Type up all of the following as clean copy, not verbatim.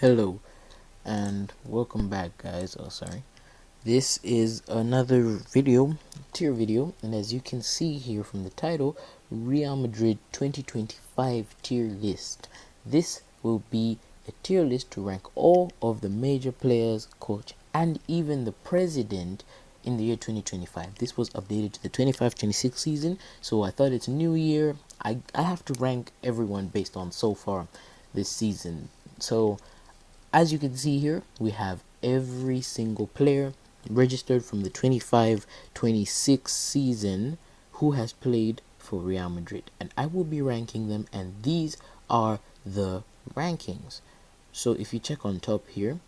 Hello and welcome back, guys. This is another tier video, and as you can see here from the title, Real Madrid 2025 tier list. This will be a tier list to rank all of the major players, coach, and even the president in the year 2025. This was updated to the 25-26 season, so I thought it's a new year. I have to rank everyone based on so far this season. So as you can see here, we have every single player registered from the 25-26 season who has played for Real Madrid, and I will be ranking them, and these are the rankings. So if you check on top here,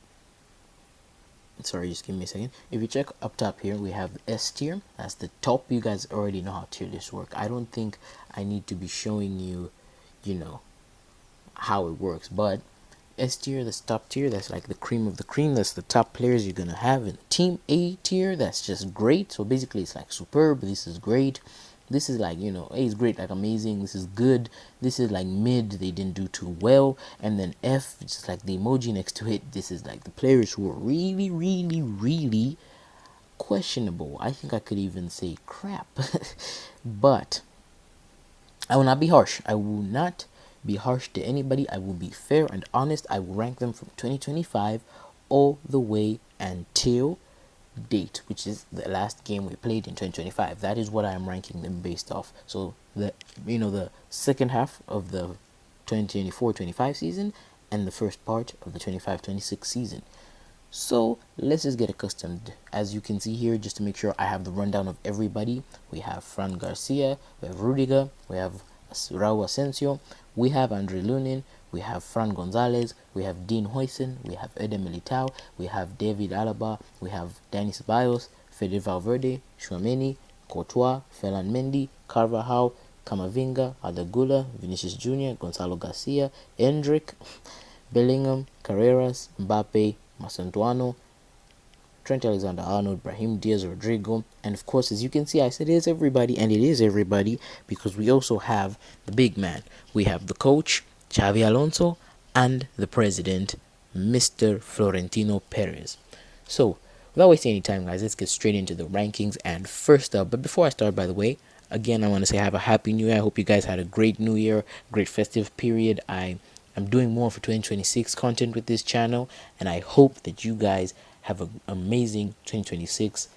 sorry, just give me a second. If you check up top here, we have S tier. That's the top. You guys already know how tier lists work. I don't think I need to be showing you, how it works, but S tier, that's top tier, that's like the cream of the cream, that's the top players you're gonna have. In team A tier, that's just great. So basically it's like superb, this is great, this is like, A is great, like amazing, this is good, this is like mid, they didn't do too well. And then F, just like the emoji next to it, this is like the players who are really, really, really questionable. I think I could even say crap. But I will not be harsh. I will not be harsh to anybody. I will be fair and honest. I will rank them from 2025 all the way until date, which is the last game we played in 2025. That is what I am ranking them based off. So the second half of the 2024-25 season and the first part of the 25-26 season. So let's just get accustomed. As you can see here, just to make sure I have the rundown of everybody, we have Fran Garcia, we have Rudiger, we have Raul Asensio, we have Andre Lunin, we have Fran Gonzalez, we have Dean Huijsen, we have Eder Militao, we have David Alaba, we have Dani Ceballos, Fede Valverde, Tchouaméni, Courtois, Ferland Mendy, Carvajal, Camavinga, Adagula, Vinicius Jr., Gonzalo Garcia, Endrick, Bellingham, Carreras, Mbappe, Masantuano, Trent Alexander-Arnold, Brahim Diaz, Rodrigo, and of course, as you can see, I said it is everybody, and it is everybody because we also have the big man. We have the coach, Xavi Alonso, and the president, Mr. Florentino Perez. So, without wasting any time, guys, let's get straight into the rankings. And first up, but before I start, by the way, again, I want to say have a happy new year. I hope you guys had a great new year, great festive period. I'm doing more for 2026 content with this channel, and I hope that you guys have an amazing 2026.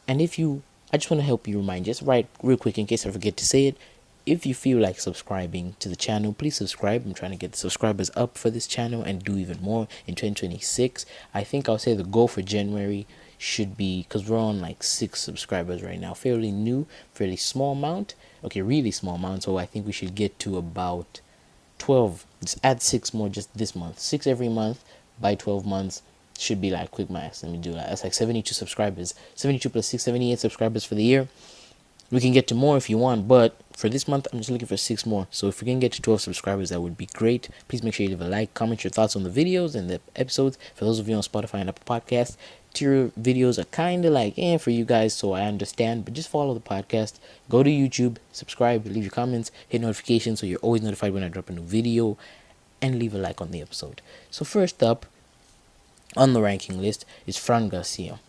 And I just want to help you remind, just right real quick in case I forget to say it, if you feel like subscribing to the channel, please subscribe. I'm trying to get the subscribers up for this channel and do even more in 2026. I think I'll say the goal for January should be, because we're on like 6 subscribers right now, fairly new, fairly small amount, okay, really small amount. So I think we should get to about 12. Just add 6 more just this month, 6 every month by 12 months. Should be like quick maths. Let me do that. That's like 72 subscribers. 72 plus 6, 78 subscribers for the year. We can get to more if you want, but for this month, I'm just looking for 6 more. So if we can get to 12 subscribers, that would be great. Please make sure you leave a like, comment your thoughts on the videos and the episodes. For those of you on Spotify and Apple Podcasts, tier videos are kind of like for you guys, so I understand. But just follow the podcast. Go to YouTube, subscribe, leave your comments, hit notifications so you're always notified when I drop a new video, and leave a like on the episode. So first up on the ranking list is Fran Garcia.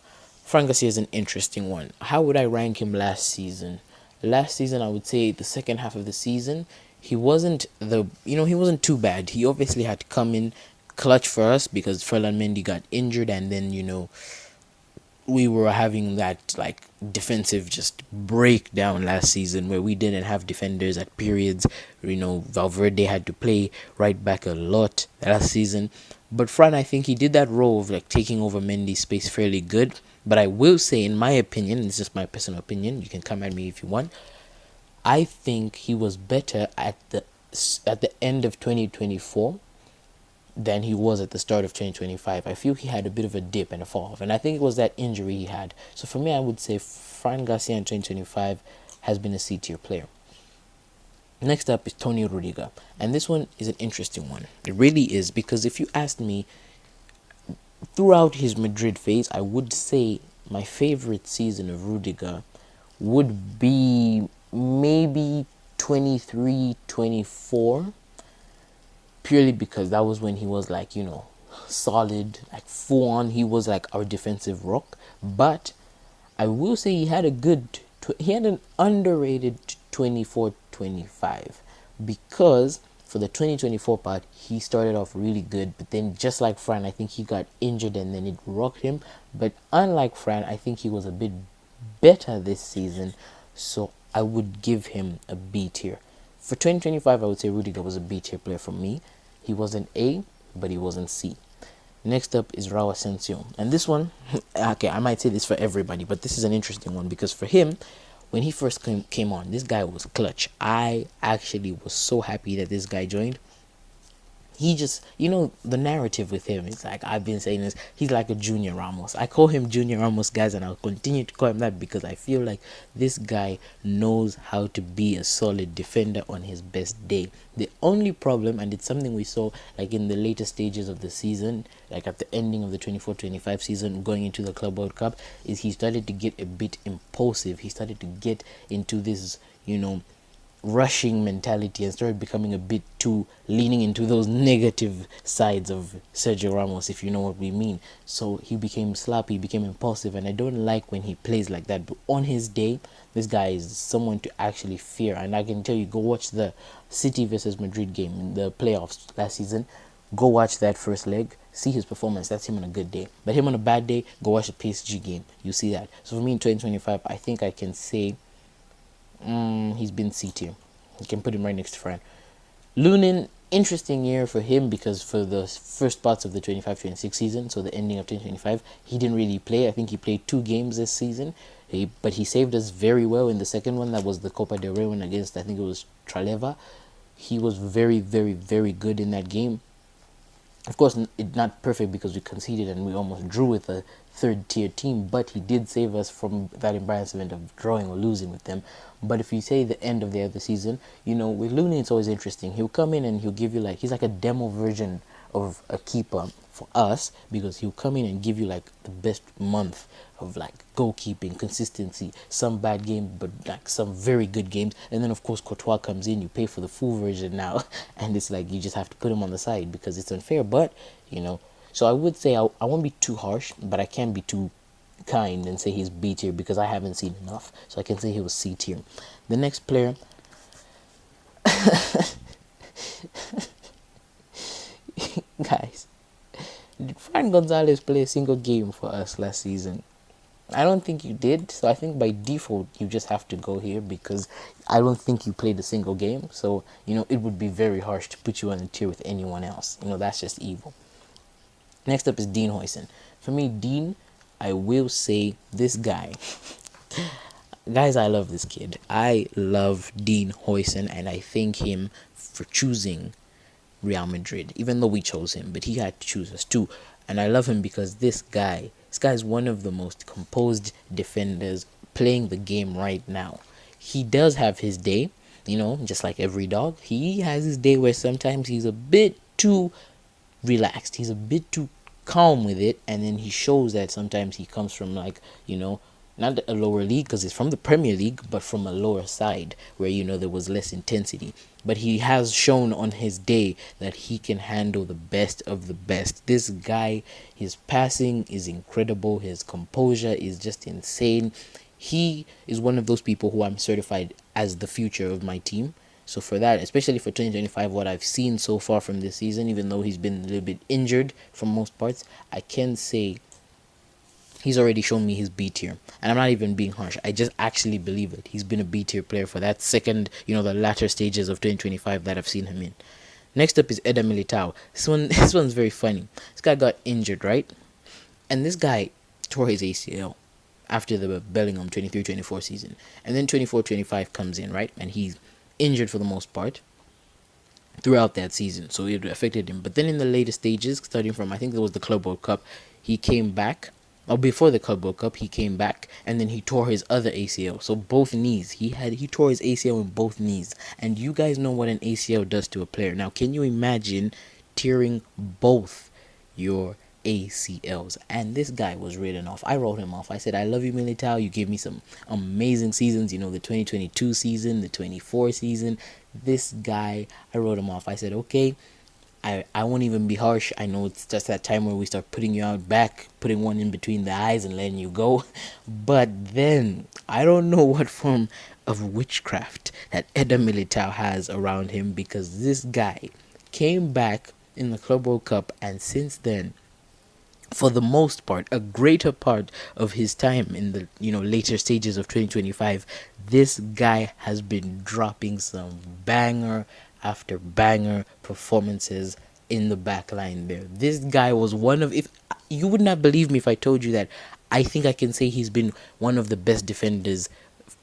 Fran Garcia is an interesting one. How would I rank him last season? Last season, I would say the second half of the season, he wasn't too bad. He obviously had to come in clutch for us because Ferland Mendy got injured, and then we were having that like defensive just breakdown last season where we didn't have defenders at periods. Valverde had to play right back a lot last season. But Fran, I think he did that role of like taking over Mendy's space fairly good. But I will say, in my opinion, it's just my personal opinion, you can come at me if you want, I think he was better at the end of 2024 than he was at the start of 2025. I feel he had a bit of a dip and a fall off, and I think it was that injury he had. So for me, I would say Fran Garcia in 2025 has been a C-tier player. Next up is Tony Rudiger, and this one is an interesting one. It really is, because if you asked me, throughout his Madrid phase, I would say my favorite season of Rudiger would be maybe 23-24, purely because that was when he was like solid, like full on. He was like our defensive rock. But I will say he had he had an underrated 24-25, because for the 2024 part he started off really good, but then just like Fran, I think he got injured and then it rocked him. But unlike Fran, I think he was a bit better this season, so I would give him a B tier. For 2025, I would say Rudiger was a B tier player for me. He wasn't A, but he wasn't C. Next up is Raul Asensio. And this one, okay, I might say this for everybody, but this is an interesting one because for him, when he first came on, this guy was clutch. I actually was so happy that this guy joined. He just, the narrative with him, it's like, I've been saying this, he's like a Junior Ramos. I call him Junior Ramos, guys, and I'll continue to call him that because I feel like this guy knows how to be a solid defender on his best day. The only problem, and it's something we saw like in the later stages of the season, like at the ending of the 24-25 season going into the Club World Cup, is he started to get a bit impulsive. He started to get into this, rushing mentality and started becoming a bit too leaning into those negative sides of Sergio Ramos, if you know what we mean. So he became sloppy, became impulsive, and I don't like when he plays like that. But on his day, this guy is someone to actually fear. And I can tell you, go watch the City versus Madrid game in the playoffs last season. Go watch that first leg, see his performance. That's him on a good day. But him on a bad day, go watch the PSG game. You see that. So for me in 2025, I think I can say he's been C tier. You can put him right next to Fran. Lunin, interesting year for him because for the first parts of the 25-26 season, so the ending of 2025, he didn't really play. I think he played 2 games this season, but he saved us very well in the second one. That was the Copa del Rey one against, I think it was Traleva. He was very, very, very good in that game. Of course, it's not perfect because we conceded and we almost drew with a third-tier team, but he did save us from that embarrassment of drawing or losing with them. But if you say the end of the other season, with Looney, it's always interesting. He'll come in and he'll give you he's like a demo version of a keeper for us, because he'll come in and give you like the best month of like goalkeeping, consistency, some bad game, but like some very good games. And then of course Courtois comes in, you pay for the full version now, and it's like you just have to put him on the side because it's unfair. But so I would say I won't be too harsh, but I can't be too kind and say he's B tier because I haven't seen enough. So I can say he was C tier. The next player, guys, did Fran Gonzalez play a single game for us last season? I don't think you did, so I think by default you just have to go here because I don't think you played a single game. So it would be very harsh to put you on a tier with anyone else. That's just evil. Next up is Dean Huijsen. For me, Dean, I will say this guy. Guys, I love this kid. I love Dean Huijsen, and I thank him for choosing Real Madrid, even though we chose him, but he had to choose us too. And I love him because this guy is one of the most composed defenders playing the game right now. He does have his day, just like every dog. He has his day where sometimes he's a bit too relaxed. He's a bit too calm with it, and then he shows that sometimes he comes from not a lower league because it's from the Premier League, but from a lower side where there was less intensity. But he has shown on his day that he can handle the best of the best. This guy, his passing is incredible. His composure is just insane. He is one of those people who I'm certified as the future of my team. So for that, especially for 2025, what I've seen so far from this season, even though he's been a little bit injured for most parts, I can say he's already shown me his B tier. And I'm not even being harsh. I just actually believe it. He's been a B tier player for that second, the latter stages of 2025 that I've seen him in. Next up is Eder Militao. This one's very funny. This guy got injured, right? And this guy tore his ACL after the Bellingham 23-24 season. And then 24-25 comes in, right? And he's injured for the most part throughout that season, so it affected him. But then in the later stages, starting from I think it was the Club World Cup, he came back. Or before the Club World Cup, he came back and then he tore his other ACL. So both knees. He tore his ACL in both knees. And you guys know what an ACL does to a player. Now, can you imagine tearing both your ACLs? And this guy was written off. I wrote him off. I said, I love you, Militao. You gave me some amazing seasons. The 2022 season, the 24 season. This guy, I wrote him off. I said, okay, I won't even be harsh. I know it's just that time where we start putting you out back, putting one in between the eyes and letting you go. But then I don't know what form of witchcraft that Eder Militao has around him, because this guy came back in the Club World Cup, and since then, for the most part, a greater part of his time in the later stages of 2025, this guy has been dropping some banger after banger performances in the back line there. This guy was one of, if you would not believe me if I told you that, I think I can say he's been one of the best defenders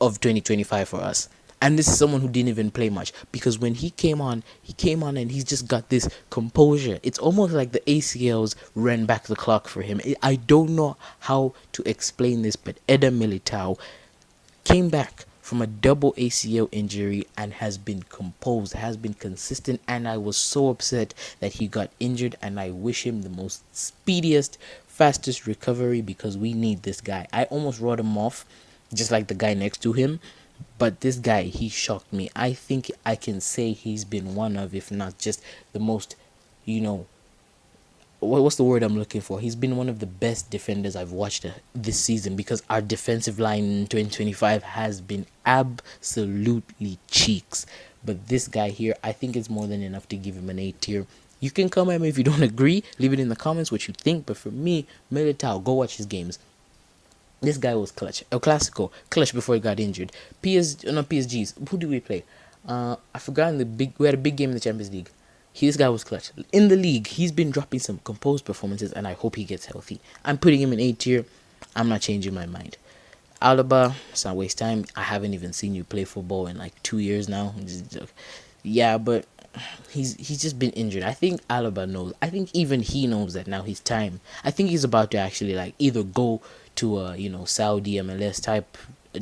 of 2025 for us. And this is someone who didn't even play much, because when he came on and he's just got this composure. It's almost like the ACLs ran back the clock for him. I don't know how to explain this, but Eder Militao came back from a double ACL injury and has been composed, has been consistent, and I was so upset that he got injured, and I wish him the most speediest, fastest recovery, because we need this guy. I almost wrote him off, just like the guy next to him, but this guy, he shocked me. I think I can say he's been one of, if not just the most, you know, what's the word I'm looking for? He's been one of the best defenders I've watched this season, because our defensive line in 2025 has been absolutely cheeks. But this guy here, I think it's more than enough to give him an A tier. You can come at me if you don't agree. Leave it in the comments what you think. But for me, Militao, go watch his games. This guy was clutch. El Clasico, clutch before he got injured. Not PSG's. Who did we play? I forgot we had a big game in the Champions League. This guy was clutch. In the league, he's been dropping some composed performances, and I hope he gets healthy. I'm putting him in A tier. I'm not changing my mind. Alaba, it's not waste time. I haven't even seen you play football in like 2 years now. Yeah, but he's just been injured. I think Alaba knows. I think even he knows that now his time. I think he's about to actually like either go to a Saudi MLS type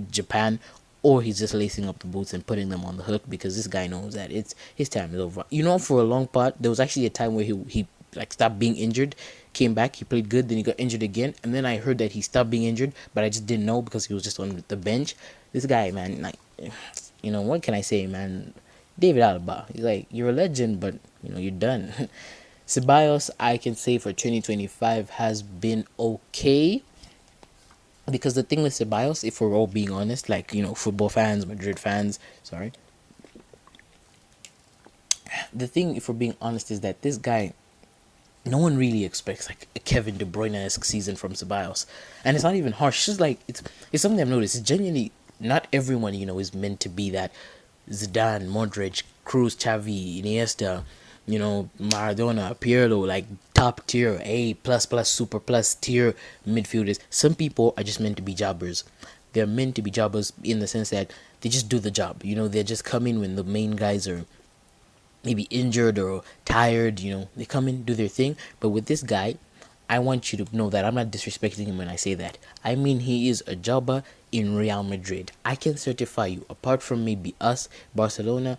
Japan, or he's just lacing up the boots and putting them on the hook, because this guy knows that it's his time is over. For a long part, there was actually a time where he like stopped being injured, came back, he played good, then he got injured again, and then I heard that he stopped being injured, but I just didn't know because he was just on the bench. This guy, man, like, what can I say, man? David Alaba, he's like, you're a legend, but you're done. Ceballos, I can say for 2025 has been okay. Because the thing with Ceballos, if we're all being honest, like, football fans, Madrid fans, sorry. The thing, if we're being honest, is that this guy, no one really expects like a Kevin De Bruyne-esque season from Ceballos. And it's not even harsh. It's just like, it's something I've noticed. It's genuinely, not everyone, is meant to be that Zidane, Modric, Cruz, Xavi, Iniesta, Maradona, Pirlo, like top tier, A plus plus super plus tier midfielders. Some people are just meant to be jobbers. They're meant to be jobbers in the sense that they just do the job. They just come in when the main guys are maybe injured or tired. They come in, do their thing. But with this guy, I want you to know that I'm not disrespecting him when I say that. I mean, he is a jobber in Real Madrid. I can certify you, apart from maybe us, Barcelona,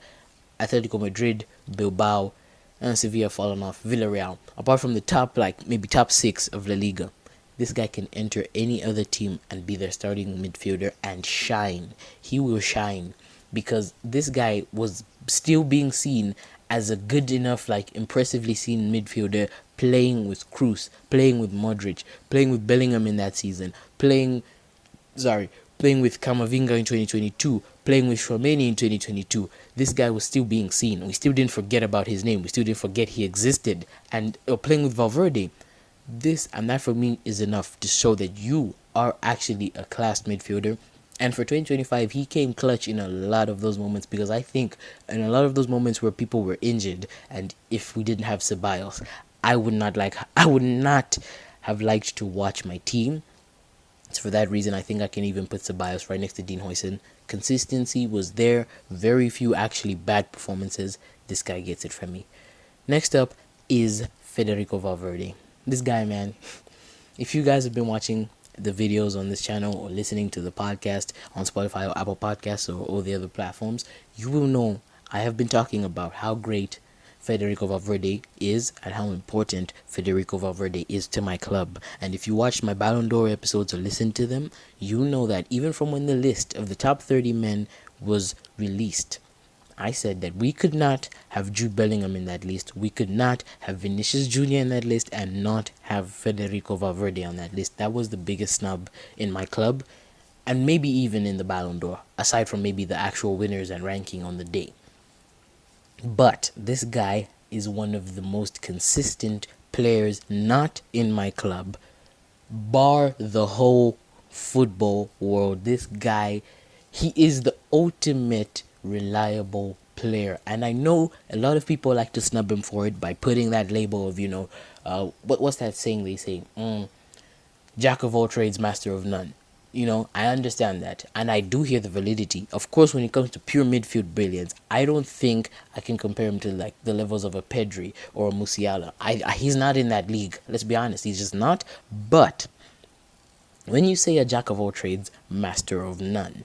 Atletico Madrid, Bilbao, and Sevilla fallen off, Villarreal, apart from the top, like maybe top 6 of La Liga, this guy can enter any other team and be their starting midfielder and shine. He will shine, because this guy was still being seen as a good enough, like impressively seen midfielder, playing with Cruz, playing with Modric, playing with Bellingham in that season, playing with Camavinga in 2022, playing with Tchouaméni in 2022. This guy was still being seen. We still didn't forget about his name. We still didn't forget he existed. And playing with Valverde. This and that for me is enough to show that you are actually a class midfielder. And for 2025, he came clutch in a lot of those moments, because I think in a lot of those moments where people were injured, and if we didn't have Ceballos, I would not have liked to watch my team. So for that reason, I think I can even put Ceballos right next to Dean Huijsen. Consistency was there. Very few actually bad performances. This guy gets it from me. Next up is Federico Valverde. This guy, man, if you guys have been watching the videos on this channel or listening to the podcast on Spotify or Apple Podcasts or all the other platforms, you will know I have been talking about how great Federico Valverde is and how important Federico Valverde is to my club. And if you watched my Ballon d'Or episodes or listened to them, you know that even from when the list of the top 30 men was released, I said that we could not have Jude Bellingham in that list. We could not have Vinicius Jr. in that list and not have Federico Valverde on that list. That was the biggest snub in my club, and maybe even in the Ballon d'Or, aside from maybe the actual winners and ranking on the day. But this guy is one of the most consistent players not in my club, bar the whole football world. This guy, he is the ultimate reliable player, and I know a lot of people like to snub him for it by putting that label of, what's that saying they say, jack of all trades, master of none. I understand that, and I do hear the validity. Of course, when it comes to pure midfield brilliance, I don't think I can compare him to like the levels of a Pedri or a Musiala. He's not in that league. Let's be honest, he's just not. But when you say a jack of all trades, master of none,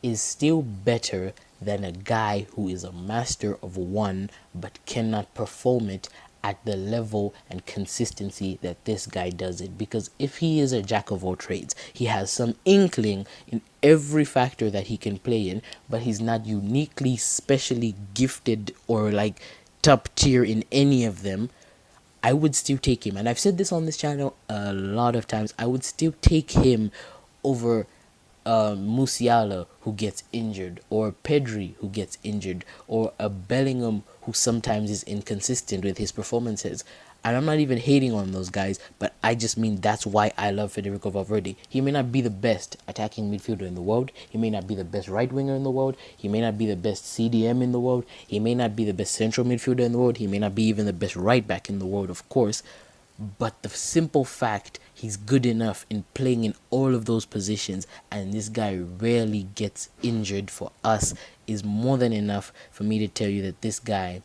is still better than a guy who is a master of one but cannot perform it at the level and consistency that this guy does it. Because if he is a jack of all trades, he has some inkling in every factor that he can play in, but he's not uniquely, specially gifted or like top tier in any of them. I would still take him, and I've said this on this channel a lot of times. I would still take him over Musiala, who gets injured, or Pedri, who gets injured, or a Bellingham who sometimes is inconsistent with his performances. And I'm not even hating on those guys, but I just mean that's why I love Federico Valverde. He may not be the best attacking midfielder in the world. He may not be the best right winger in the world. He may not be the best CDM in the world. He may not be the best central midfielder in the world. He may not be even the best right back in the world, of course. But the simple fact, he's good enough in playing in all of those positions, and this guy rarely gets injured for us, is more than enough for me to tell you that this guy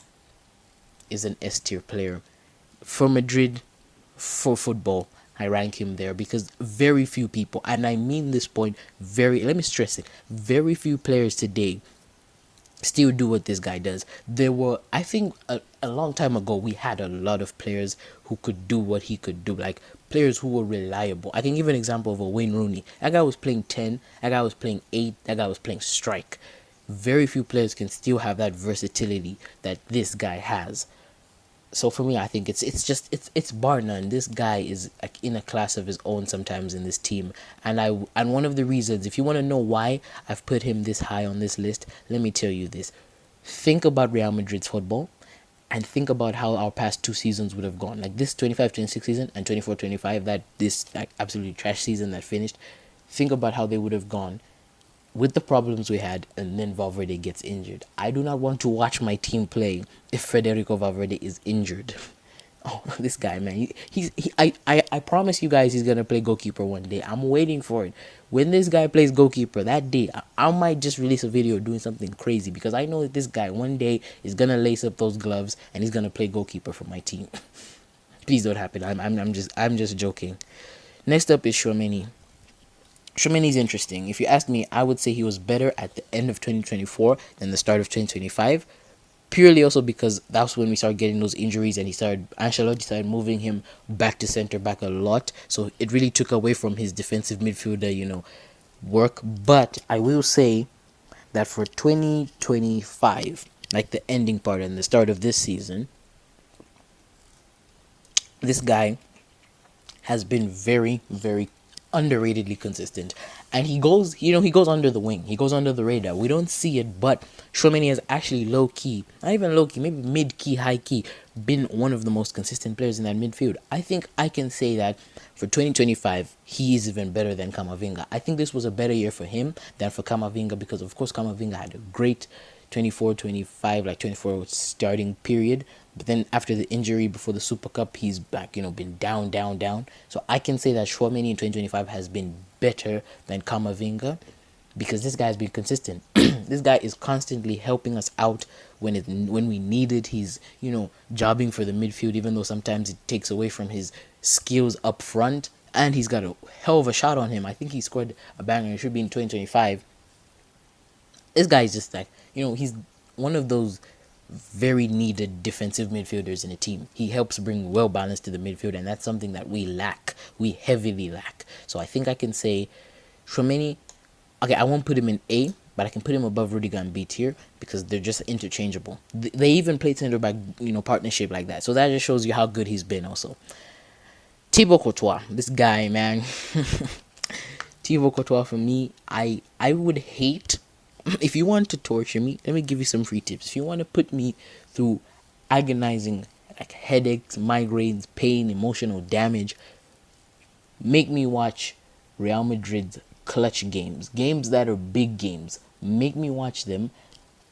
is an S tier player. For Madrid, for football, I rank him there because very few people, and I mean this point let me stress it, very few players today still do what this guy does. There were, I think, a long time ago, we had a lot of players who could do what he could do, like players who were reliable. I can give an example of a Wayne Rooney. That guy was playing 10, that guy was playing 8, that guy was playing strike. Very few players can still have that versatility that this guy has. So for me, I think it's bar none. This guy is like in a class of his own sometimes in this team, and one of the reasons, if you want to know why I've put him this high on this list, let me tell you this: think about Real Madrid's football, and think about how our past 2 seasons would have gone. Like this 25-26 season and 24-25, that this like absolutely trash season that finished. Think about how they would have gone with the problems we had, and then Valverde gets injured. I do not want to watch my team play if Federico Valverde is injured. Oh, this guy, man. I promise you guys he's going to play goalkeeper one day. I'm waiting for it. When this guy plays goalkeeper that day, I might just release a video doing something crazy, because I know that this guy one day is going to lace up those gloves and he's going to play goalkeeper for my team. Please don't happen. I'm just joking. Next up is Tchouaméni. Tchouaméni's interesting. If you ask me, I would say he was better at the end of 2024 than the start of 2025. Purely also because that's when we started getting those injuries, and Ancelotti started moving him back to center back a lot. So it really took away from his defensive midfielder, work. But I will say that for 2025, like the ending part and the start of this season, this guy has been very, very underratedly consistent, and he goes under the wing, he goes under the radar. We don't see it, but Tchouaméni has actually low key, not even low key, maybe mid key, high key, been one of the most consistent players in that midfield. I think I can say that for 2025 he is even better than Camavinga. I think this was a better year for him than for Camavinga, because of course Camavinga had a great 24-25, like 24 starting period, but then after the injury before the Super Cup, he's back, been down. So I can say that Tchouaméni in 2025 has been better than Camavinga, because this guy has been consistent. This guy is constantly helping us out when we need it. He's, jobbing for the midfield, even though sometimes it takes away from his skills up front, and he's got a hell of a shot on him. I think he scored a banger. It should be in 2025. This guy is just like, he's one of those very needed defensive midfielders in a team. He helps bring well balance to the midfield, and that's something that we lack. We heavily lack. So I think I can say Tchouaméni, okay, I won't put him in A but I can put him above Rudiger and B tier because they're just interchangeable. They even played center back, partnership like that. So that just shows you how good he's been. Also, Thibaut Courtois, this guy, man. Thibaut Courtois for me, I would hate if you want to torture me. Let me give you some free tips. If you want to put me through agonizing like headaches, migraines, pain, emotional damage, make me watch Real Madrid's clutch games that are big games. Make me watch them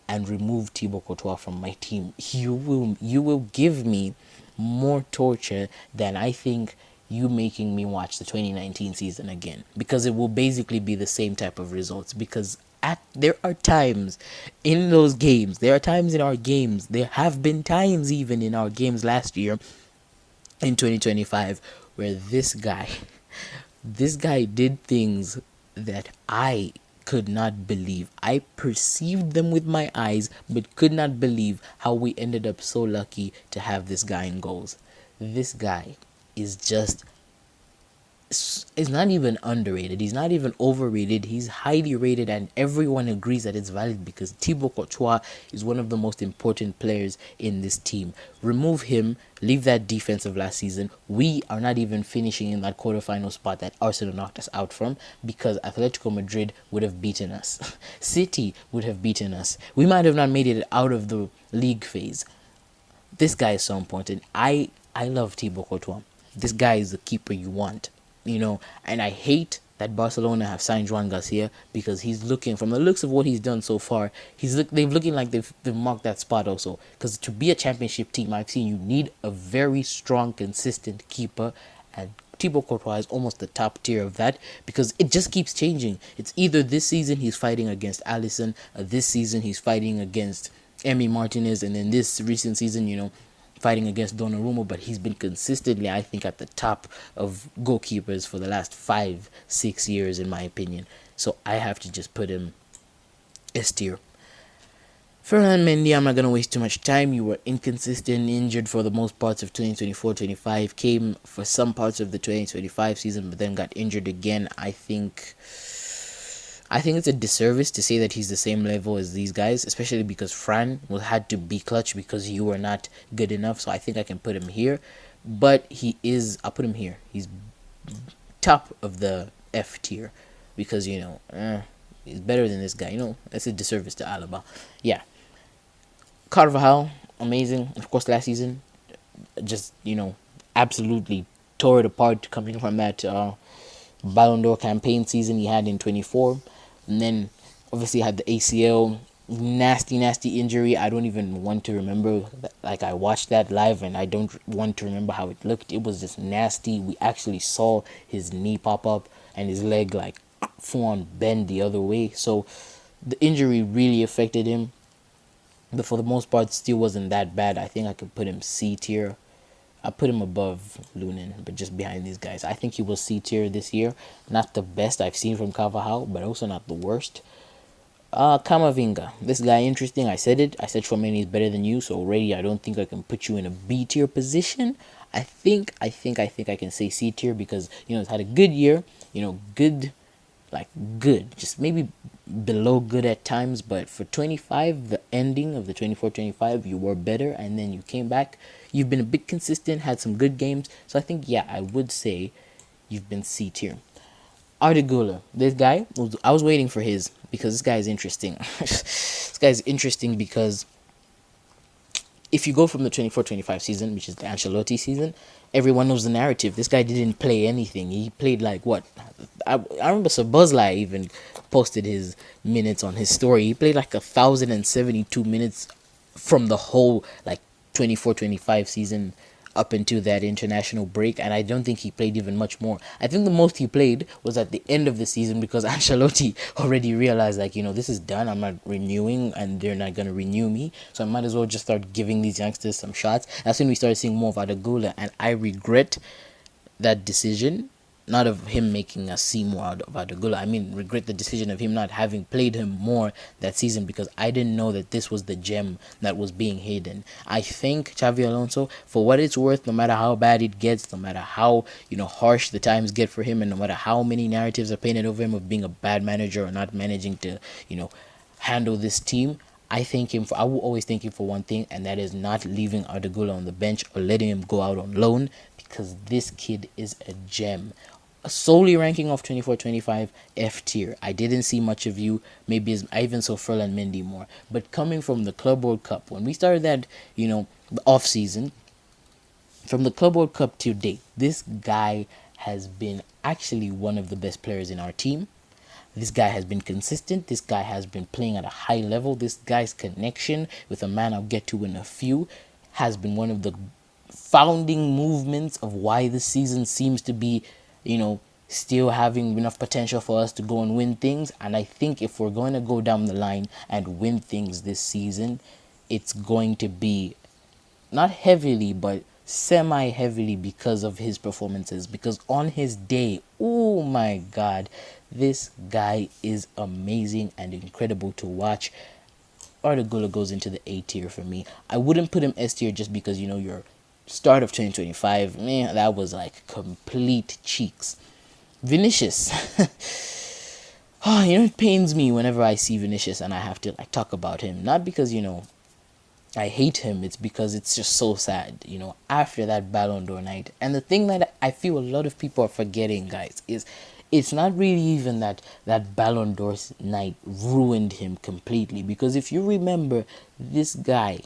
and remove Thibaut Courtois from my team. You will give me more torture than I think you making me watch the 2019 season again, because it will basically be the same type of results. Because there are times in those games, there are times in our games, there have been times even in our games last year in 2025 where this guy did things that I could not believe. I perceived them with my eyes, but could not believe how we ended up so lucky to have this guy in goals. This guy is just is not even underrated. He's not even overrated. He's highly rated, and everyone agrees that it's valid because Thibaut Courtois is one of the most important players in this team. Remove him, leave that defense of last season. We are not even finishing in that quarterfinal spot that Arsenal knocked us out from, because Atletico Madrid would have beaten us. City would have beaten us. We might have not made it out of the league phase. This guy is so important. I love Thibaut Courtois. This guy is the keeper you want. And I hate that Barcelona have signed Juan Garcia, because he's looking, from the looks of what he's done so far, they've looking like they've marked that spot also. Because to be a championship team, I've seen you need a very strong, consistent keeper, and Thibaut Courtois is almost the top tier of that, because it just keeps changing. It's either this season he's fighting against Alisson, or this season he's fighting against Emi Martinez, and then this recent season, fighting against Donnarumma, but he's been consistently, I think, at the top of goalkeepers for the last 5-6 years, in my opinion. So I have to just put him S tier. Ferland Mendy, I'm not going to waste too much time. You were inconsistent, injured for the most parts of 2024-25, came for some parts of the 2025 season, but then got injured again. I think it's a disservice to say that he's the same level as these guys, especially because Fran had to be clutch because you were not good enough. So I think I can put him here. But I'll put him here. He's top of the F tier because, he's better than this guy. That's a disservice to Alaba. Yeah. Carvajal, amazing. Of course, last season, just, absolutely tore it apart coming from that Ballon d'Or campaign season he had in 24. And then obviously had the ACL, nasty injury. I don't even want to remember. Like, I watched that live and I don't want to remember how it looked. It was just nasty. We actually saw his knee pop up and his leg like full on bend the other way. So the injury really affected him. But for the most part, still wasn't that bad. I think I could put him C tier. I put him above Lunin, but just behind these guys. I think he will C tier this year. Not the best I've seen from Carvajal, but also not the worst. Camavinga. This guy interesting. I said it. I said Chouameni is better than you, so already I don't think I can put you in a B tier position. I think I can say C tier because, it's had a good year. Good, just maybe below good at times, but for 25, the ending of the 24-25, you were better, and then you came back. You've been a bit consistent, had some good games, so I think, I would say you've been C tier. Arda Güler, this guy, I was waiting for his, because this guy is interesting. This guy is interesting because if you go from the 24-25 season, which is the Ancelotti season, everyone knows the narrative. This guy didn't play anything. He played like what? I remember Sir Buzzline even posted his minutes on his story. He played like 1,072 minutes from the whole 24-25 season up into that international break, and I don't think he played even much more. I think the most he played was at the end of the season because Ancelotti already realized this is done. I'm not renewing and they're not going to renew me, so I might as well just start giving these youngsters some shots. That's when we started seeing more of Arda Güler, and I regret that decision. Not of him making us see more out of Arda Güler. I mean, regret the decision of him not having played him more that season, because I didn't know that this was the gem that was being hidden. I think Xavi Alonso, for what it's worth, no matter how bad it gets, no matter how harsh the times get for him, and no matter how many narratives are painted over him of being a bad manager or not managing to handle this team. I will always thank him for one thing, and that is not leaving Ardagula on the bench or letting him go out on loan, because this kid is a gem. Solely ranking off 24-25 F tier. I didn't see much of you. Maybe I even saw Ferland Mendy more. But coming from the Club World Cup, when we started that, the off season, from the Club World Cup to date, this guy has been actually one of the best players in our team. This guy has been consistent. This guy has been playing at a high level. This guy's connection with a man I'll get to in a few has been one of the founding movements of why this season seems to be, still having enough potential for us to go and win things. And I think if we're going to go down the line and win things this season, it's going to be not heavily, but semi-heavily because of his performances. Because on his day, oh my God, this guy is amazing and incredible to watch. Ardagula goes into the A tier for me. I wouldn't put him S tier just because, your start of 2025, man, that was like complete cheeks. Vinicius. It pains me whenever I see Vinicius and I have to talk about him. Not because, I hate him. It's because it's just so sad, after that Ballon d'Or night. And the thing that I feel a lot of people are forgetting, guys, is it's not really even that Ballon d'Or night ruined him completely. Because if you remember, this guy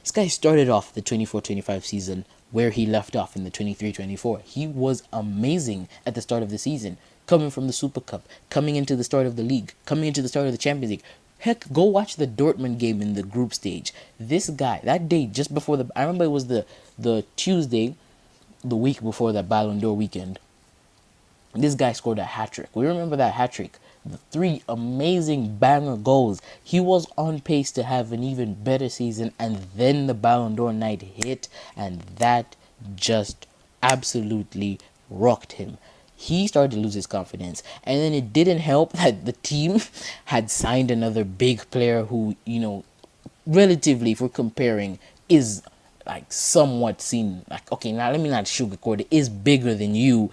started off the 24-25 season where he left off in the 23-24. He was amazing at the start of the season, coming from the Super Cup, coming into the start of the league, coming into the start of the Champions League. Heck, go watch the Dortmund game in the group stage. This guy, that day just before I remember it was the Tuesday, the week before that Ballon d'Or weekend. This guy scored a hat-trick. We remember that hat-trick. The 3 amazing banger goals. He was on pace to have an even better season, and then the Ballon d'Or night hit, and that just absolutely rocked him. He started to lose his confidence, and then it didn't help that the team had signed another big player who, relatively, if we're comparing, is somewhat seen okay, now let me not sugarcoat it, is bigger than you.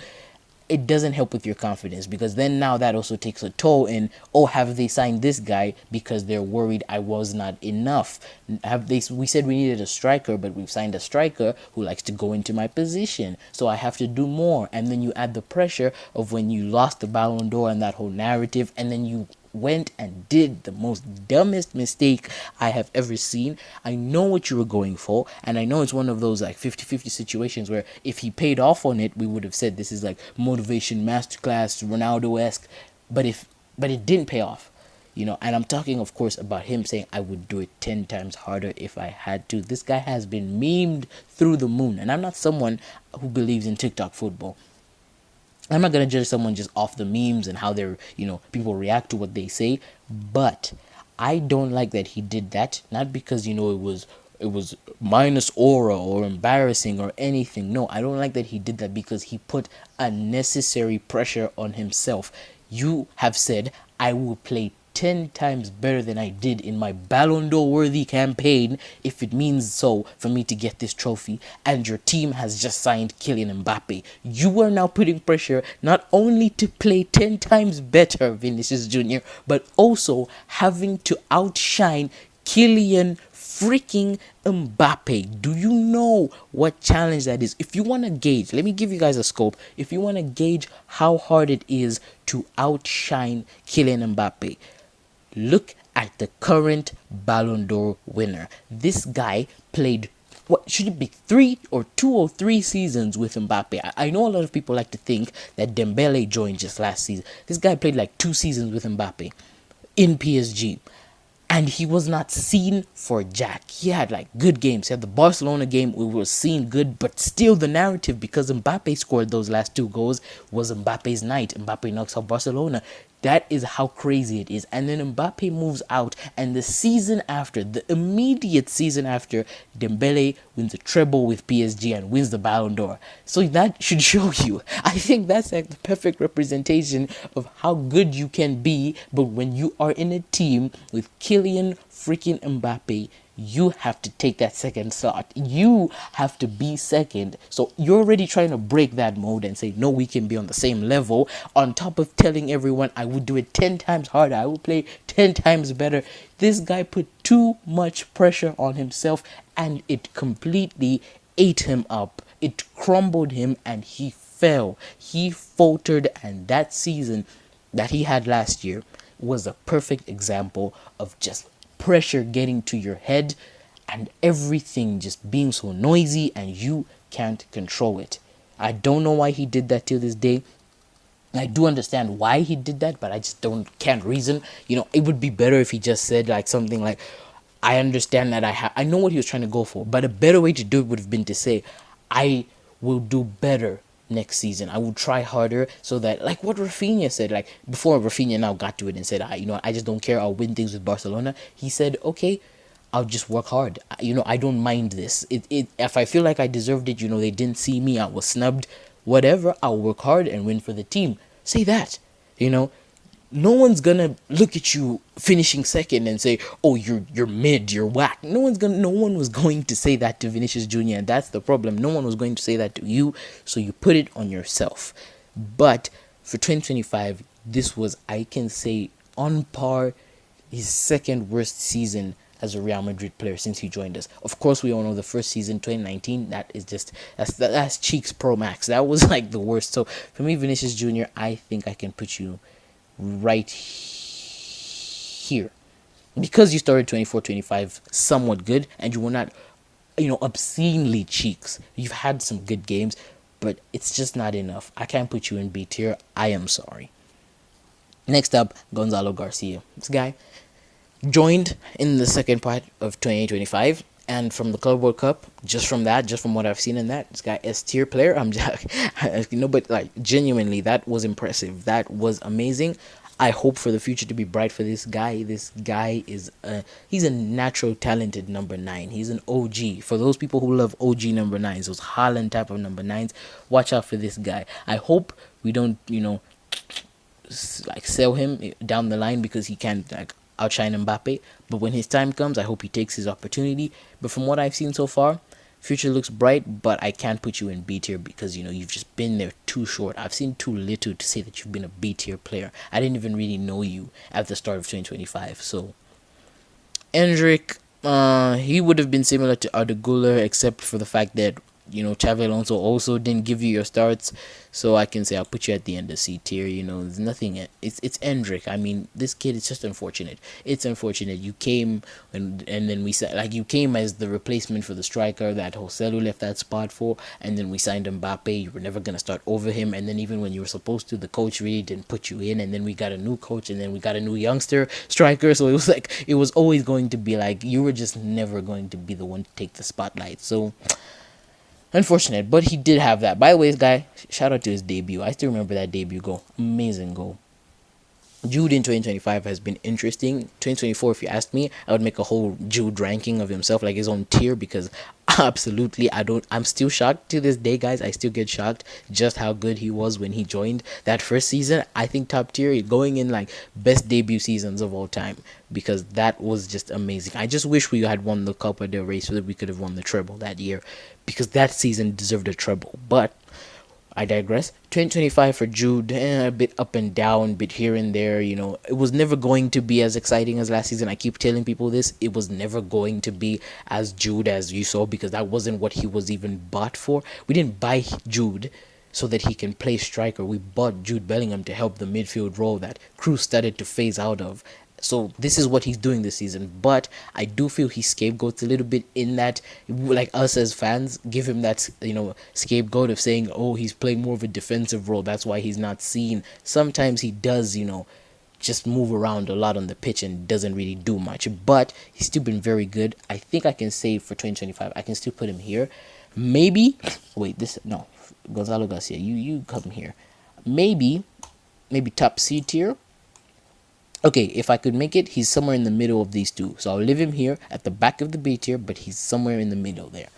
It doesn't help with your confidence, because then now that also takes a toll in, have they signed this guy because they're worried I was not enough? We said we needed a striker, but we've signed a striker who likes to go into my position, so I have to do more. And then you add the pressure of when you lost the Ballon d'Or and that whole narrative, and then you went and did the most dumbest mistake I have ever seen. I know what you were going for, and I know it's one of those 50-50 situations where if he paid off on it, we would have said this is motivation masterclass, Ronaldo-esque, but it didn't pay off, and I'm talking, of course, about him saying I would do it 10 times harder if I had to. This guy has been memed through the moon, and I'm not someone who believes in TikTok football. I'm not going to judge someone just off the memes and how they're, people react to what they say. But I don't like that he did that. Not because, it was minus aura or embarrassing or anything. No, I don't like that he did that because he put unnecessary pressure on himself. You have said, I will play 10 times better than I did in my Ballon d'Or worthy campaign if it means so for me to get this trophy, and your team has just signed Kylian Mbappe. You are now putting pressure not only to play 10 times better, Vinicius Jr., but also having to outshine Kylian freaking Mbappe. Do you know what challenge that is? If you want to gauge, let me give you guys a scope. If you want to gauge how hard it is to outshine Kylian Mbappe, look at the current Ballon d'Or winner. This guy played, what should it be, 2 or 3 seasons with Mbappe. I know a lot of people like to think that Dembele joined just last season. This guy played 2 seasons with Mbappe in PSG. And he was not seen for jack. He had good games. He had the Barcelona game, we were seen good, but still the narrative, because Mbappe scored those last 2 goals, was Mbappe's night. Mbappe knocks off Barcelona. That is how crazy it is. And then Mbappe moves out, and the immediate season after, Dembele wins a treble with PSG and wins the Ballon d'Or. So that should show you. I think that's the perfect representation of how good you can be, but when you are in a team with Kylian freaking Mbappe, you have to take that second slot. You have to be second. So you're already trying to break that mode and say, no, we can be on the same level. On top of telling everyone I would do it 10 times harder, I would play 10 times better. This guy put too much pressure on himself and it completely ate him up. It crumbled him and he fell. He faltered, and that season that he had last year was a perfect example of just pressure getting to your head and everything just being so noisy and you can't control it. I don't know why he did that till this day. I do understand why he did that, but I just can't reason. It would be better if he just said like something like, I understand that I know what he was trying to go for, but a better way to do it would have been to say, I will do better next season. I will try harder so that, like what Rafinha said, like before Rafinha now got to it and said, I just don't care. I'll win things with Barcelona. He said, okay, I'll just work hard. I don't mind this. If I feel like I deserved it, they didn't see me, I was snubbed, whatever, I'll work hard and win for the team. Say that. No one's gonna look at you finishing second and say, oh, you're mid, you're whack. No one was going to say that to Vinicius Jr., and that's the problem. No one was going to say that to you, so you put it on yourself. But for 2025, this was, I can say, on par, his second worst season as a Real Madrid player since he joined us. Of course, we all know the first season, 2019, that's Cheeks Pro Max. That was like the worst. So for me, Vinicius Jr., I think I can put you right here, because you started 24-25 somewhat good and you were not obscenely cheeks. You've had some good games, but it's just not enough. I can't put you in B tier. I am sorry. Next up, Gonzalo Garcia. This guy joined in the second part of 2025, and from the Club World Cup, just from what I've seen in that, this guy S tier player. I'm just, but like genuinely, that was impressive. That was amazing. I hope for the future to be bright for this guy. This guy he's a natural talented number 9. He's an OG. For those people who love OG number 9s, those Haaland type of number 9s, watch out for this guy. I hope we don't, like sell him down the line because he can't like outshine Mbappe. But when his time comes, I hope he takes his opportunity. But from what I've seen so far, future looks bright, but I can't put you in B tier because you've just been there too short. I've seen too little to say that you've been a B tier player. I didn't even really know you at the start of 2025. So Endrick, he would have been similar to Arda Güler, except for the fact that Xavi Alonso also didn't give you your starts. So I can say I'll put you at the end of C tier. There's nothing. It's Endrick. I mean, this kid is just unfortunate. It's unfortunate. You came and then we said, like, you came as the replacement for the striker that Joselu left that spot for, and then we signed Mbappe. You were never gonna start over him, and then even when you were supposed to, the coach really didn't put you in, and then we got a new coach, and then we got a new youngster striker. So it was always going to be like you were just never going to be the one to take the spotlight. So unfortunate, but he did have that. By the way, this guy, shout out to his debut. I still remember that debut goal. Amazing goal. Jude in 2025 has been interesting. 2024, if you asked me, I would make a whole Jude ranking of himself, like his own tier, because absolutely, I'm still shocked to this day, guys. I still get shocked just how good he was when he joined that first season. I think top tier, going in like best debut seasons of all time, because that was just amazing. I just wish we had won the Copa del Rey so that we could have won the treble that year, because that season deserved a treble. But I digress. 2025 for Jude, a bit up and down, bit here and there. It was never going to be as exciting as last season. I keep telling people this. It was never going to be as Jude as you saw, because that wasn't what he was even bought for. We didn't buy Jude so that he can play striker. We bought Jude Bellingham to help the midfield role that Cruz started to phase out of. So this is what he's doing this season, but I do feel he scapegoats a little bit in that, like us as fans, give him that scapegoat of saying, oh, he's playing more of a defensive role, that's why he's not seen. Sometimes he does, just move around a lot on the pitch and doesn't really do much, but he's still been very good. I think I can say for 2025, I can still put him here. Maybe, Gonzalo Garcia, you come here. Maybe top C tier. Okay, if I could make it, he's somewhere in the middle of these two. So I'll leave him here at the back of the B tier, but he's somewhere in the middle there.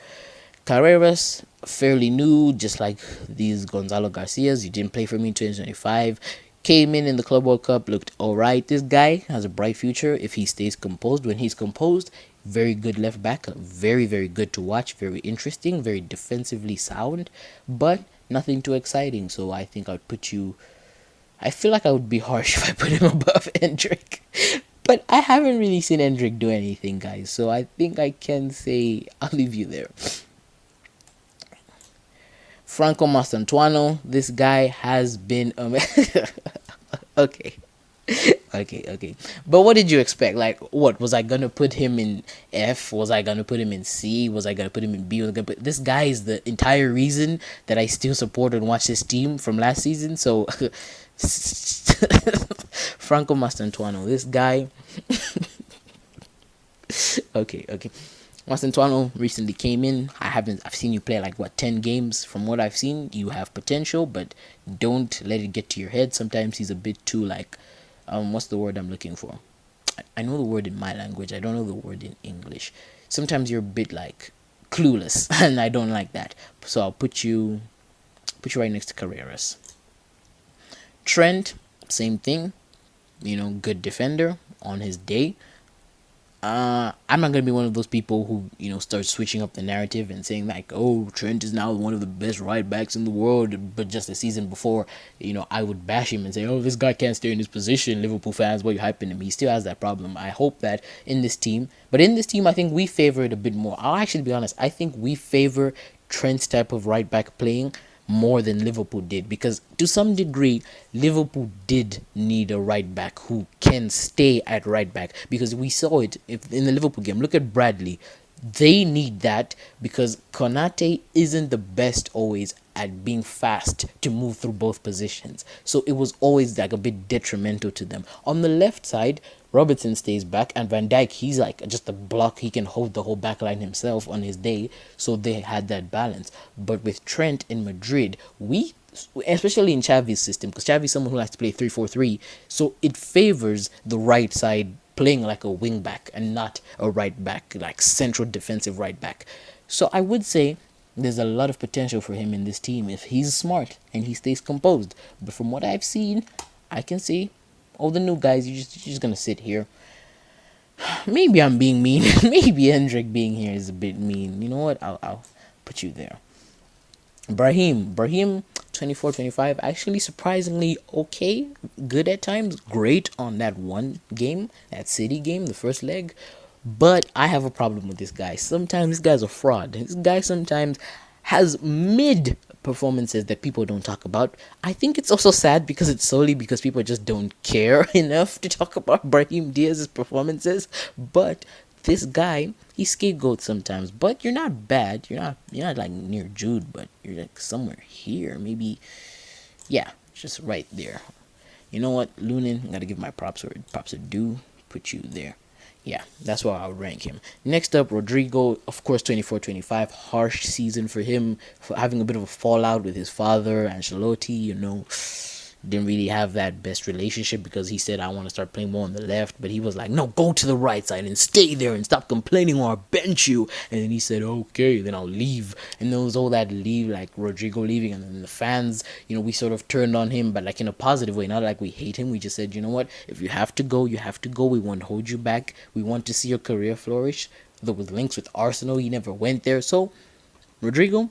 Carreras, fairly new, just like these Gonzalo Garcias. He didn't play for me in 2025. Came in the Club World Cup, looked alright. This guy has a bright future if he stays composed. When he's composed, Very good left back, very, very good to watch, very interesting, very defensively sound, but nothing too exciting. So I think I'd put you. I feel like I would be harsh if I put him above Hendrick. But I haven't really seen Hendrick do anything, guys. So I think I can say I'll leave you there. Franco Mastantuano, this guy has been okay. Okay. But what did you expect? Like, what was I gonna put him in F? Was I gonna put him in C? Was I gonna put him in B? Was I gonna put this guy is the entire reason that I still support and watch this team from last season. So, Franco Mastantuano, this guy. Okay. Mastantuano recently came in. I've seen you play like 10 games. From what I've seen, you have potential, but don't let it get to your head. Sometimes he's a bit too like, what's the word I'm looking for? I know the word in my language. I don't know the word in English. Sometimes you're a bit like clueless, and I don't like that. So I'll put you right next to Carreras. Trent, same thing. Good defender on his day. I'm not gonna be one of those people who start switching up the narrative and saying like, oh, Trent is now one of the best right backs in the world. But just the season before, I would bash him and say, oh, this guy can't stay in his position. Liverpool fans, why are you hyping him? He still has that problem. I hope that in this team, I think we favor it a bit more. I'll actually be honest. I think we favor Trent's type of right back playing more than Liverpool did, because to some degree Liverpool did need a right back who can stay at right back, because we saw it in the Liverpool game. Look at Bradley. They need that because Konate isn't the best always at being fast to move through both positions. So it was always like a bit detrimental to them. On the left side, Robertson stays back, and Van Dijk, he's like just a block. He can hold the whole back line himself on his day. So they had that balance. But with Trent in Madrid, especially in Xavi's system, because Xavi's someone who likes to play 3-4-3, so it favors the right side playing like a wing back and not a right back, like central defensive right back. So I would say there's a lot of potential for him in this team if he's smart and he stays composed. But from what I've seen, I can see all the new guys, you're just gonna sit here. Maybe I'm being mean. Maybe Hendrick being here is a bit mean. You know what? I'll put you there. Brahim 24-25, actually surprisingly okay, good at times, great on that one game, that City game, the first leg. But I have a problem with this guy. Sometimes this guy's a fraud. This guy sometimes has mid performances that people don't talk about. I think it's also sad because it's solely because people just don't care enough to talk about Brahim Diaz's performances. But this guy, he scapegoats sometimes. But you're not bad. You're not like near Jude, but you're like somewhere here. Maybe, yeah, just right there. You know what, Lunin, gotta give my props where props are due. Put you there. Yeah, that's why I would rank him. Next up, Rodrigo, of course, 24-25. Harsh season for him, for having a bit of a fallout with his father, Ancelotti, didn't really have that best relationship because he said, I want to start playing more on the left. But he was like, no, go to the right side and stay there and stop complaining or I'll bench you. And then he said, okay, then I'll leave. And there was all that leave, like Rodrigo leaving. And then the fans, we sort of turned on him, but like in a positive way. Not like we hate him. We just said, you know what? If you have to go, you have to go. We won't hold you back. We want to see your career flourish. Though with links with Arsenal, he never went there. So, Rodrigo,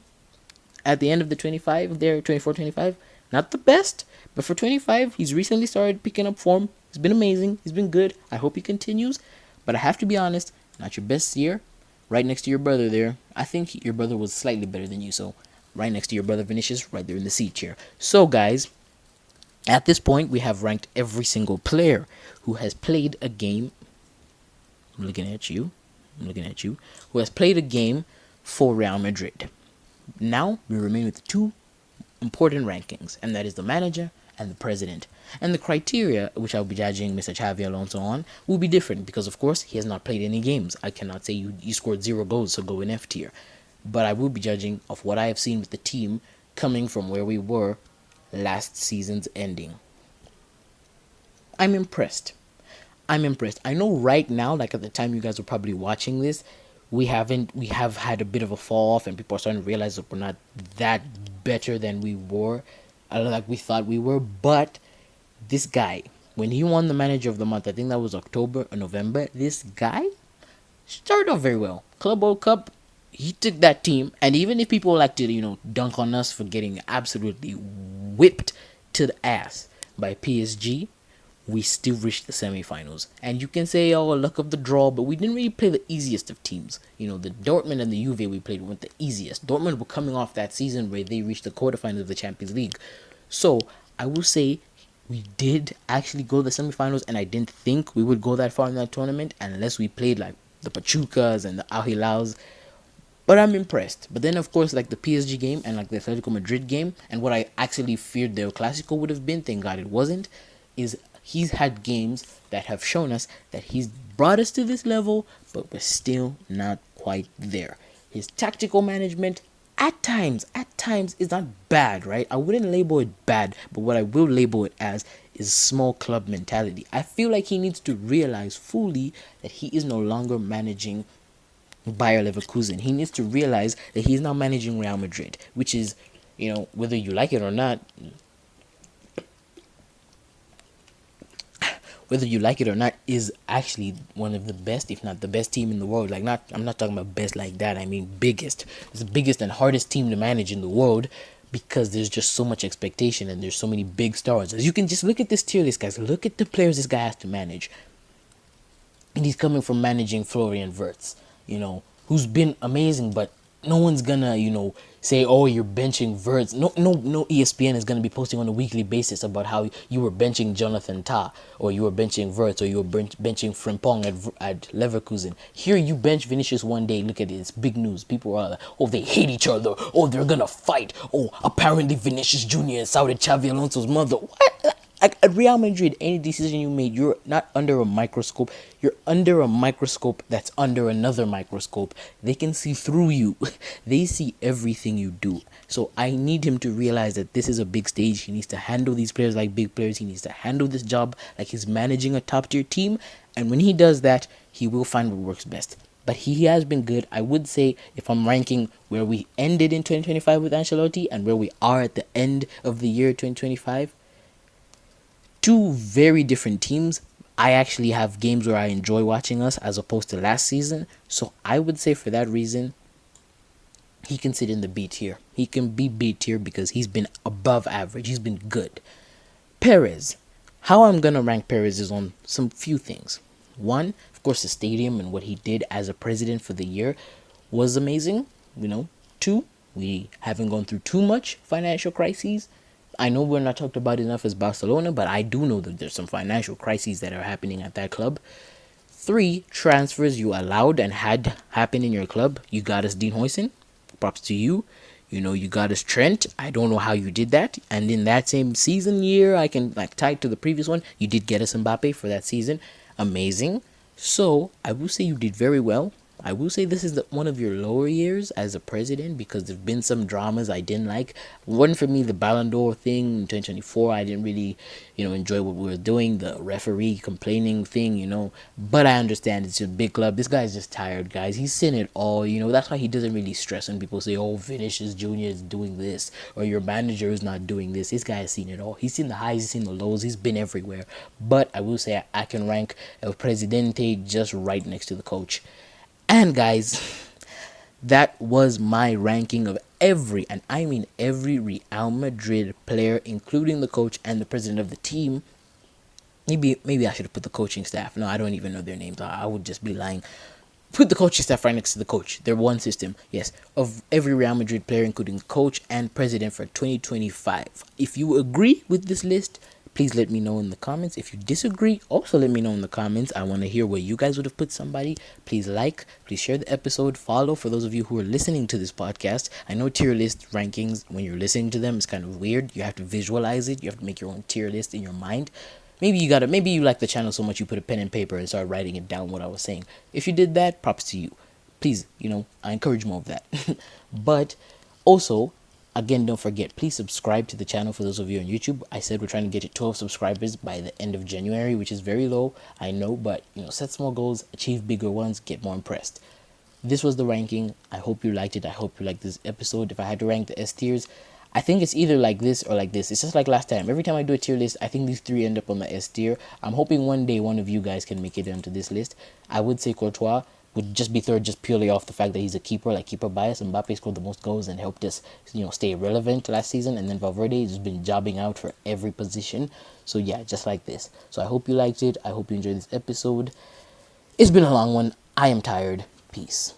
at the end of the 24-25, not the best, but for 25, he's recently started picking up form. He's been amazing. He's been good. I hope he continues. But I have to be honest, not your best year. Right next to your brother there. I think your brother was slightly better than you. So right next to your brother Vinicius, right there in the C chair. So guys, at this point, we have ranked every single player who has played a game. I'm looking at you. Who has played a game for Real Madrid. Now, we remain with two important rankings, and that is the manager and the president. And the criteria which I'll be judging Mr. Xavi Alonso on will be different because, of course, he has not played any games. I cannot say you scored 0 goals, so go in F tier. But I will be judging of what I have seen with the team coming from where we were last season's ending. I'm impressed. I know right now, like at the time you guys were probably watching this, we have had a bit of a fall off and people are starting to realize that we're not that better than we were, like we thought we were. But this guy, when he won the manager of the month, I think that was October or November, this guy Started off very well. Club World Cup, he took that team, and even if people like to, dunk on us for getting absolutely whipped to the ass by PSG, we still reached the semifinals. And you can say, oh, luck of the draw, but we didn't really play the easiest of teams. The Dortmund and the Juve we played weren't the easiest. Dortmund were coming off that season where they reached the quarterfinals of the Champions League. So I will say we did actually go to the semifinals, and I didn't think we would go that far in that tournament unless we played like the Pachucas and the Al Hilals. But I'm impressed. But then, of course, like the PSG game and like the Atletico Madrid game, and what I actually feared their Clasico would have been, thank God it wasn't, is he's had games that have shown us that he's brought us to this level, but we're still not quite there. His tactical management at times is not bad, right? I wouldn't label it bad, but what I will label it as is small club mentality. I feel like he needs to realize fully that he is no longer managing Bayer Leverkusen. He needs to realize that he's now managing Real Madrid, which is, whether you like it or not, is actually one of the best, if not the best team in the world. I'm not talking about best like that. I mean biggest. It's the biggest and hardest team to manage in the world because there's just so much expectation and there's so many big stars. As you can just look at this tier list, guys. Look at the players this guy has to manage. And he's coming from managing Florian Wirtz, who's been amazing, but no one's gonna, say, oh, you're benching Wirtz. No ESPN is gonna be posting on a weekly basis about how you were benching Jonathan Tah, or you were benching Wirtz, or you were benching Frimpong at Leverkusen. Here you bench Vinicius one day, look at it, it's big news. People are like, oh, they hate each other, oh, they're gonna fight, oh, apparently Vinicius Jr. insulted Xavi Alonso's mother. What? At Real Madrid, any decision you made, you're not under a microscope. You're under a microscope that's under another microscope. They can see through you. They see everything you do. So I need him to realize that this is a big stage. He needs to handle these players like big players. He needs to handle this job like he's managing a top-tier team. And when he does that, he will find what works best. But he has been good. I would say, if I'm ranking where we ended in 2025 with Ancelotti and where we are at the end of the year 2025, two very different teams. I actually have games where I enjoy watching us as opposed to last season. So I would say for that reason, he can sit in the B tier. He can be B tier because he's been above average. He's been good. Perez. How I'm going to rank Perez is on some few things. One, of course, the stadium and what he did as a president for the year was amazing. Two, we haven't gone through too much financial crises. I know we're not talked about enough as Barcelona, but I do know that there's some financial crises that are happening at that club. 3, transfers you allowed and had happen in your club. You got us Dean Huijsen. Props to you. You got us Trent. I don't know how you did that. And in that same season year, I can tie it to the previous one. You did get us Mbappe for that season. Amazing. So I will say you did very well. I will say this is one of your lower years as a president because there have been some dramas I didn't like. One for me, the Ballon d'Or thing in 2024, I didn't really, enjoy what we were doing. The referee complaining thing, But I understand it's a big club. This guy's just tired, guys. He's seen it all, That's why he doesn't really stress when people say, oh, Vinicius Jr. is doing this or your manager is not doing this. This guy has seen it all. He's seen the highs, he's seen the lows. He's been everywhere. But I will say I can rank El Presidente just right next to the coach. And guys, that was my ranking of every, and I mean every Real Madrid player, including the coach and the president of the team. Maybe I should have put the coaching staff. No, I don't even know their names. I would just be lying. Put the coaching staff right next to the coach. They're one system. Yes, of every Real Madrid player, including coach and president for 2025. If you agree with this list, please let me know in the comments. If you disagree, also let me know in the comments. I want to hear where you guys would have put somebody. Please please share the episode, follow for those of you who are listening to this podcast. I know tier list rankings, when you're listening to them, it's kind of weird. You have to visualize it. You have to make your own tier list in your mind. Maybe you like the channel so much you put a pen and paper and start writing it down what I was saying. If you did that, props to you. Please, I encourage more of that. But also, again, don't forget, please subscribe to the channel for those of you on YouTube. I said we're trying to get to 12 subscribers by the end of January, which is very low, I know, but set small goals, achieve bigger ones, get more impressed. This was the ranking. I hope you liked it. I hope you liked this episode. If I had to rank the S tiers, I think it's either like this or like this. It's just like last time. Every time I do a tier list, I think these 3 end up on the S tier. I'm hoping one day one of you guys can make it onto this list. I would say Courtois, would just be third just purely off the fact that he's a keeper, like keeper bias. Mbappe scored the most goals and helped us, stay relevant last season. And then Valverde has been jobbing out for every position. So yeah, just like this. So I hope you liked it. I hope you enjoyed this episode. It's been a long one. I am tired. Peace.